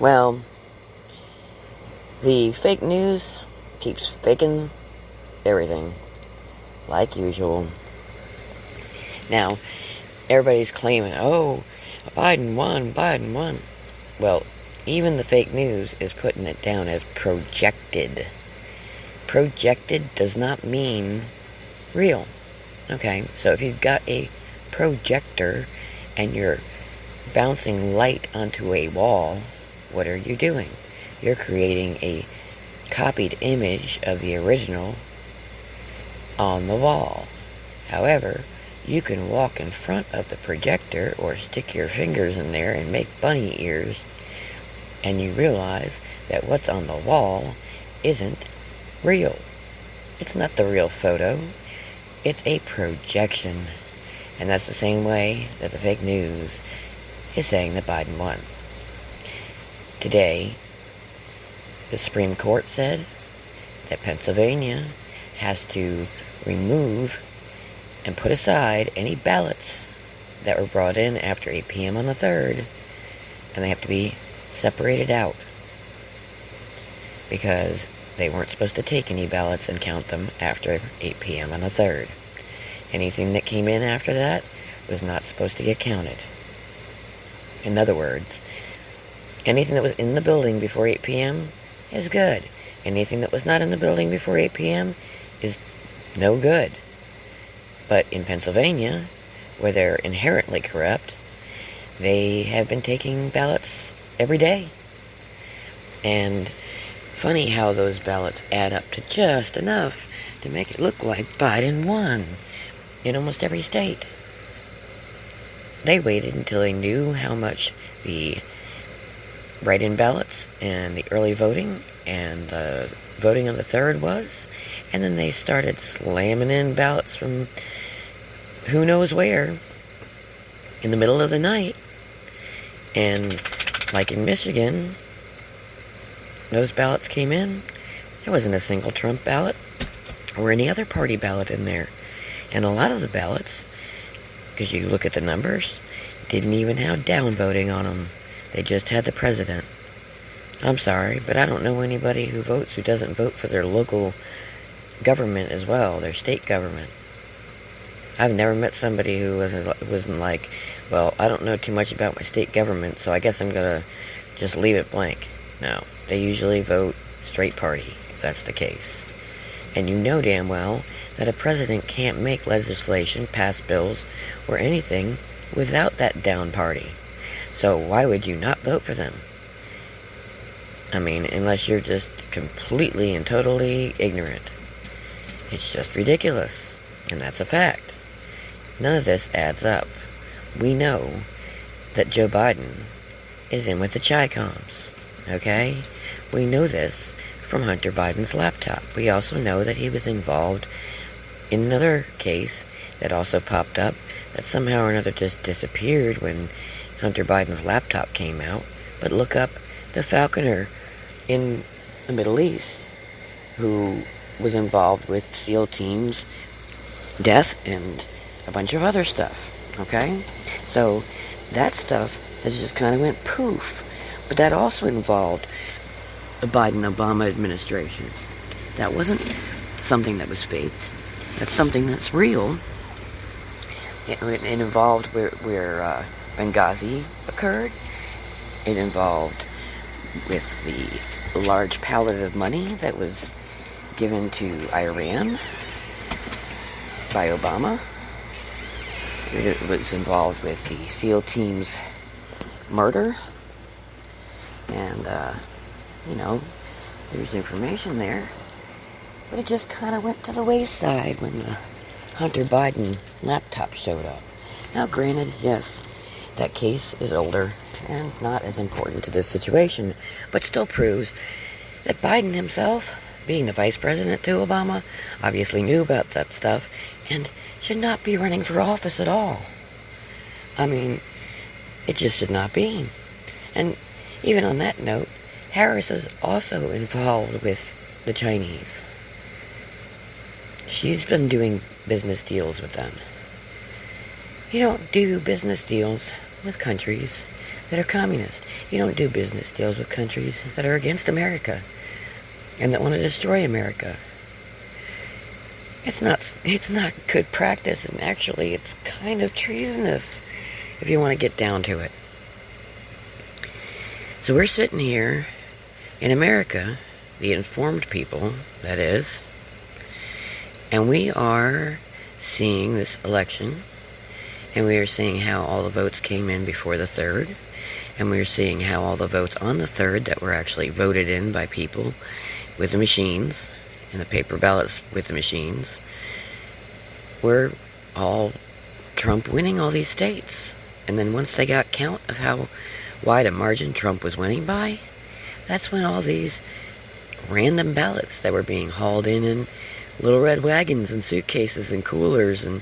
Well, the fake news keeps faking everything, like usual. Now, everybody's claiming, oh, Biden won. Well, even the fake news is putting it down as projected. Projected does not mean real. Okay, so if you've got a projector and you're bouncing light onto a wall, what are you doing? You're creating a copied image of the original on the wall. However, you can walk in front of the projector or stick your fingers in there and make bunny ears, and you realize that what's on the wall isn't real. It's not the real photo. It's a projection. And that's the same way that the fake news is saying that Biden won. Today, the Supreme Court said that Pennsylvania has to remove and put aside any ballots that were brought in after 8 p.m. on the 3rd, and they have to be separated out because they weren't supposed to take any ballots and count them after 8 p.m. on the 3rd. Anything that came in after that was not supposed to get counted. In other words, anything that was in the building before 8 p.m. is good. Anything that was not in the building before 8 p.m. is no good. But in Pennsylvania, where they're inherently corrupt, they have been taking ballots every day. And funny how those ballots add up to just enough to make it look like Biden won in almost every state. They waited until they knew how much the write-in ballots and the early voting and the voting on the 3rd was, and then they started slamming in ballots from who knows where in the middle of the night. And like in Michigan, those ballots came in. There wasn't a single Trump ballot or any other party ballot in there. And a lot of the ballots, because you look at the numbers, didn't even have downvoting on them. They just had the president. I'm sorry, but I don't know anybody who votes who doesn't vote for their local government as well, their state government. I've never met somebody who wasn't like, well, I don't know too much about my state government, so I guess I'm going to just leave it blank. No, they usually vote straight party, if that's the case. And you know damn well that a president can't make legislation, pass bills, or anything without that down party. So why would you not vote for them? I mean, unless you're just completely and totally ignorant. It's just ridiculous. And that's a fact. None of this adds up. We know that Joe Biden is in with the Chi-Coms. Okay? We know this from Hunter Biden's laptop. We also know that he was involved in another case that also popped up that somehow or another just disappeared when Hunter Biden's laptop came out. But look up the falconer in the Middle East who was involved with SEAL teams, death, and a bunch of other stuff. Okay? So that stuff has just kind of went poof. But that also involved the Biden-Obama administration. That wasn't something that was faked. That's something that's real. It involved where Benghazi occurred. It involved with the large pallet of money that was given to Iran by Obama. It was involved with the SEAL team's murder. And, there's information there. But it just kind of went to the wayside when the Hunter Biden laptop showed up. Now, granted, yes, that case is older and not as important to this situation, but still proves that Biden himself, being the vice president to Obama, obviously knew about that stuff and should not be running for office at all. I mean, it just should not be. And even on that note, Harris is also involved with the Chinese. She's been doing business deals with them. You don't do business deals with countries that are communist. You don't do business deals with countries that are against America and that want to destroy America. It's not good practice, and actually it's kind of treasonous if you want to get down to it. So we're sitting here in America, the informed people, that is, and we are seeing this election, and we are seeing how all the votes came in before the 3rd, and we are seeing how all the votes on the 3rd that were actually voted in by people with the machines, and the paper ballots with the machines, were all Trump winning all these states. And then once they got count of how wide a margin Trump was winning by, that's when all these random ballots that were being hauled in little red wagons and suitcases and coolers and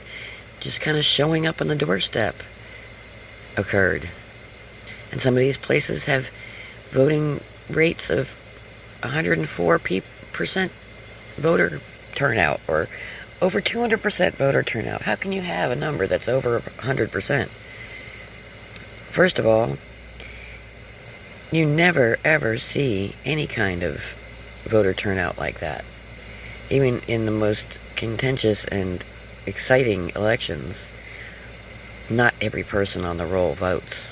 just kind of showing up on the doorstep occurred. And some of these places have voting rates of 104% voter turnout, or over 200% voter turnout. How can you have a number that's over 100%? First of all, you never ever see any kind of voter turnout like that. Even in the most contentious and exciting elections, not every person on the roll votes.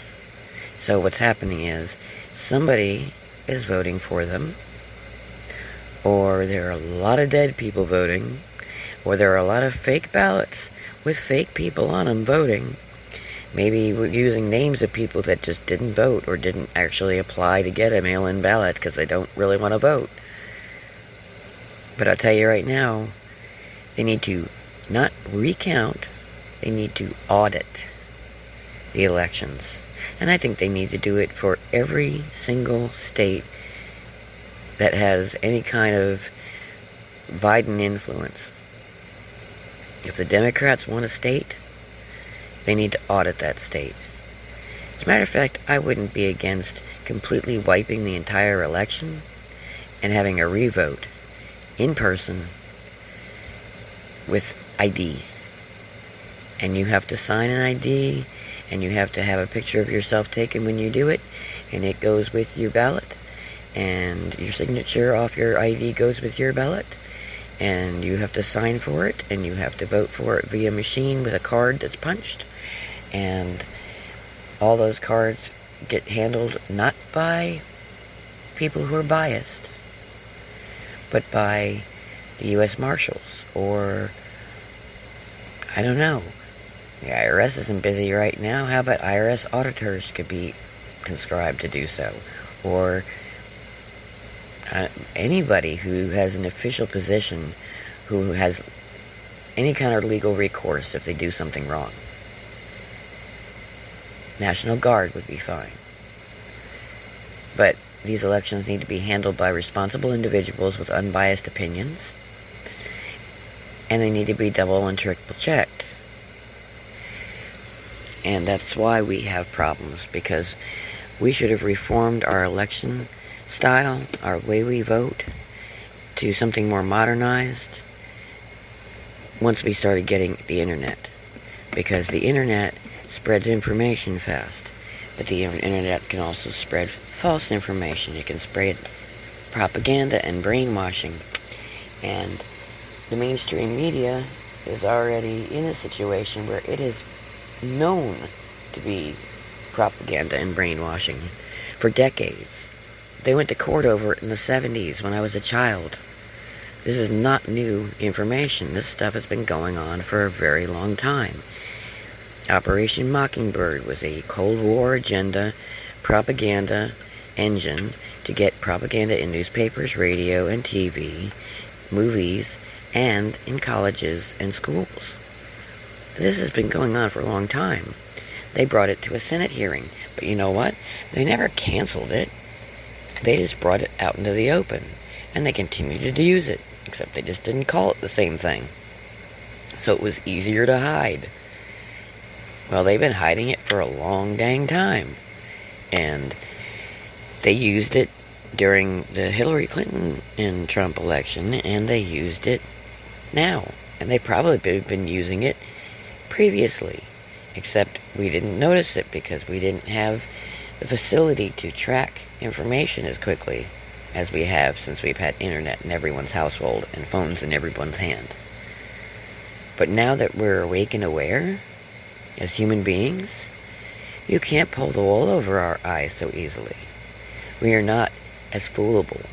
So what's happening is somebody is voting for them, or there are a lot of dead people voting, or there are a lot of fake ballots with fake people on them voting. Maybe we're using names of people that just didn't vote or didn't actually apply to get a mail-in ballot because they don't really want to vote. But I'll tell you right now, they need to not recount, they need to audit the elections. And I think they need to do it for every single state that has any kind of Biden influence. If the Democrats want a state, they need to audit that state. As a matter of fact, I wouldn't be against completely wiping the entire election and having a revote in person with ID. And you have to sign an ID, and you have to have a picture of yourself taken when you do it, and it goes with your ballot, and your signature off your ID goes with your ballot, and you have to sign for it, and you have to vote for it via machine with a card that's punched, and all those cards get handled not by people who are biased, but by the U.S. Marshals, or, I don't know, the IRS isn't busy right now. How about IRS auditors could be conscribed to do so? Or anybody who has an official position who has any kind of legal recourse if they do something wrong. National Guard would be fine. But these elections need to be handled by responsible individuals with unbiased opinions, and they need to be double and triple checked. And that's why we have problems, because we should have reformed our election style, our way we vote, to something more modernized once we started getting the internet. Because the internet spreads information fast, but the internet can also spread false information. It can spread propaganda and brainwashing. And the mainstream media is already in a situation where it is known to be propaganda and brainwashing for decades. They went to court over it in the 70s when I was a child. This is not new information. This stuff has been going on for a very long time. Operation Mockingbird was a Cold War agenda propaganda engine to get propaganda in newspapers, radio, and TV, movies, and in colleges and schools. This has been going on for a long time. They brought it to a Senate hearing, but you know what? They never canceled it. They just brought it out into the open, and they continued to use it, except they just didn't call it the same thing. So it was easier to hide. Well, they've been hiding it for a long dang time, and they used it during the Hillary Clinton and Trump election, and they used it now, and they probably have been using it previously, except we didn't notice it because we didn't have the facility to track information as quickly as we have since we've had internet in everyone's household and phones in everyone's hand. But now that we're awake and aware, as human beings, you can't pull the wool over our eyes so easily. We are not as foolable.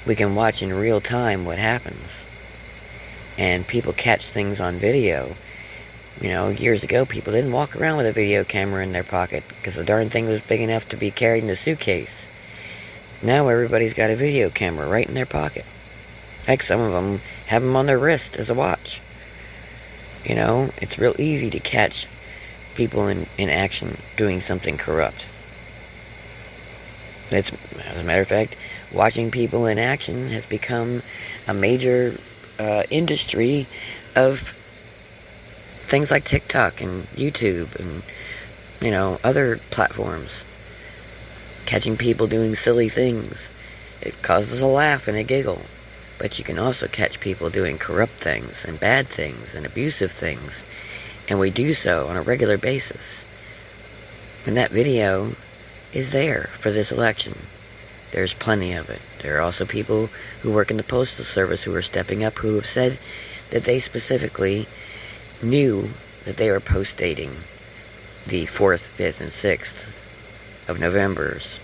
We can watch in real time what happens. And people catch things on video. Years ago, people didn't walk around with a video camera in their pocket because the darn thing was big enough to be carried in a suitcase. Now everybody's got a video camera right in their pocket. Heck, some of them have them on their wrist as a watch. It's real easy to catch people in action doing something corrupt. As a matter of fact, watching people in action has become a major industry of things like TikTok and YouTube and, other platforms. Catching people doing silly things. It causes a laugh and a giggle. But you can also catch people doing corrupt things and bad things and abusive things. And we do so on a regular basis. And that video is there for this election. There's plenty of it. There are also people who work in the Postal Service who are stepping up who have said that they specifically knew that they were post-dating the 4th, 5th, and 6th of November's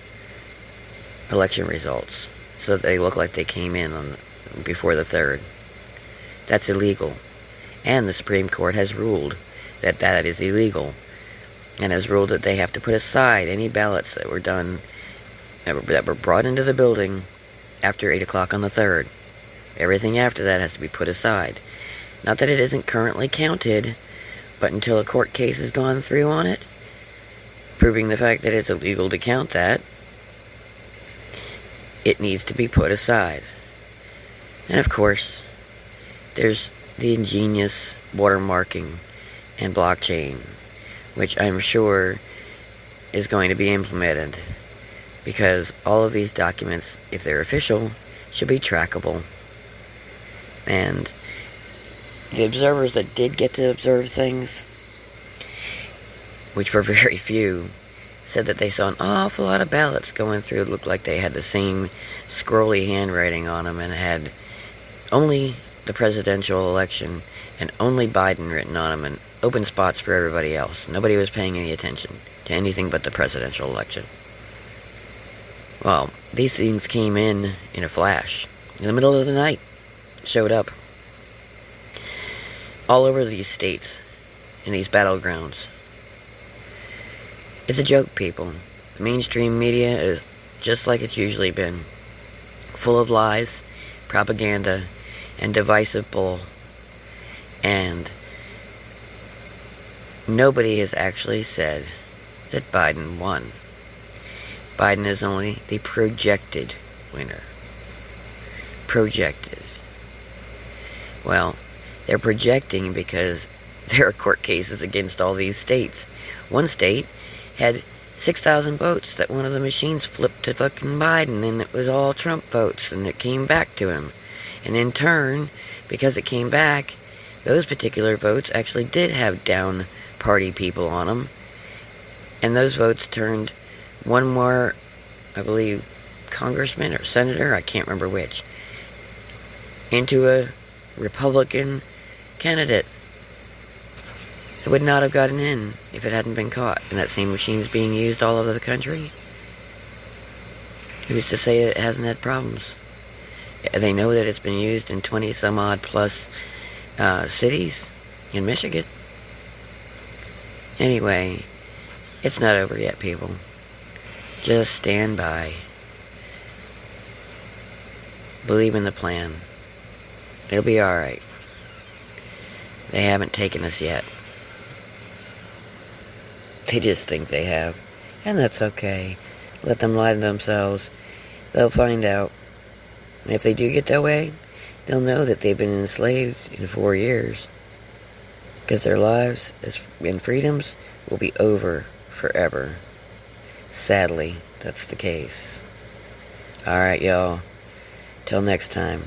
election results so that they look like they came in before the 3rd. That's illegal. And the Supreme Court has ruled that that is illegal and has ruled that they have to put aside any ballots that were done that were brought into the building after 8 o'clock on the 3rd. Everything after that has to be put aside. Not that it isn't currently counted, but until a court case has gone through on it, proving the fact that it's illegal to count that, it needs to be put aside. And of course, there's the ingenious watermarking and blockchain, which I'm sure is going to be implemented, because all of these documents, if they're official, should be trackable. And the observers that did get to observe things, which were very few, said that they saw an awful lot of ballots going through. It looked like they had the same scrolly handwriting on them and had only the presidential election and only Biden written on them and open spots for everybody else. Nobody was paying any attention to anything but the presidential election. Well, these things came in a flash. In the middle of the night, showed up. All over these states, in these battlegrounds. It's a joke, people. The mainstream media is just like it's usually been. Full of lies, propaganda, and divisive bull. And nobody has actually said that Biden won. Biden is only the projected winner. Projected. Well, they're projecting because there are court cases against all these states. One state had 6,000 votes that one of the machines flipped to fucking Biden, and it was all Trump votes, and it came back to him. And in turn, because it came back, those particular votes actually did have down party people on them. And those votes turned one more, I believe, congressman or senator, I can't remember which, into a Republican candidate. It would not have gotten in if it hadn't been caught. And that same machine is being used all over the country. Who's to say it hasn't had problems? They know that it's been used in 20 some odd plus cities in Michigan. Anyway, it's not over yet, people. Just stand by. Believe in the plan. It'll be alright. They haven't taken us yet. They just think they have. And that's okay. Let them lie to themselves. They'll find out. And if they do get that way, they'll know that they've been enslaved in 4 years. Because their lives and freedoms will be over forever. Sadly, that's the case. Alright, y'all. Till next time.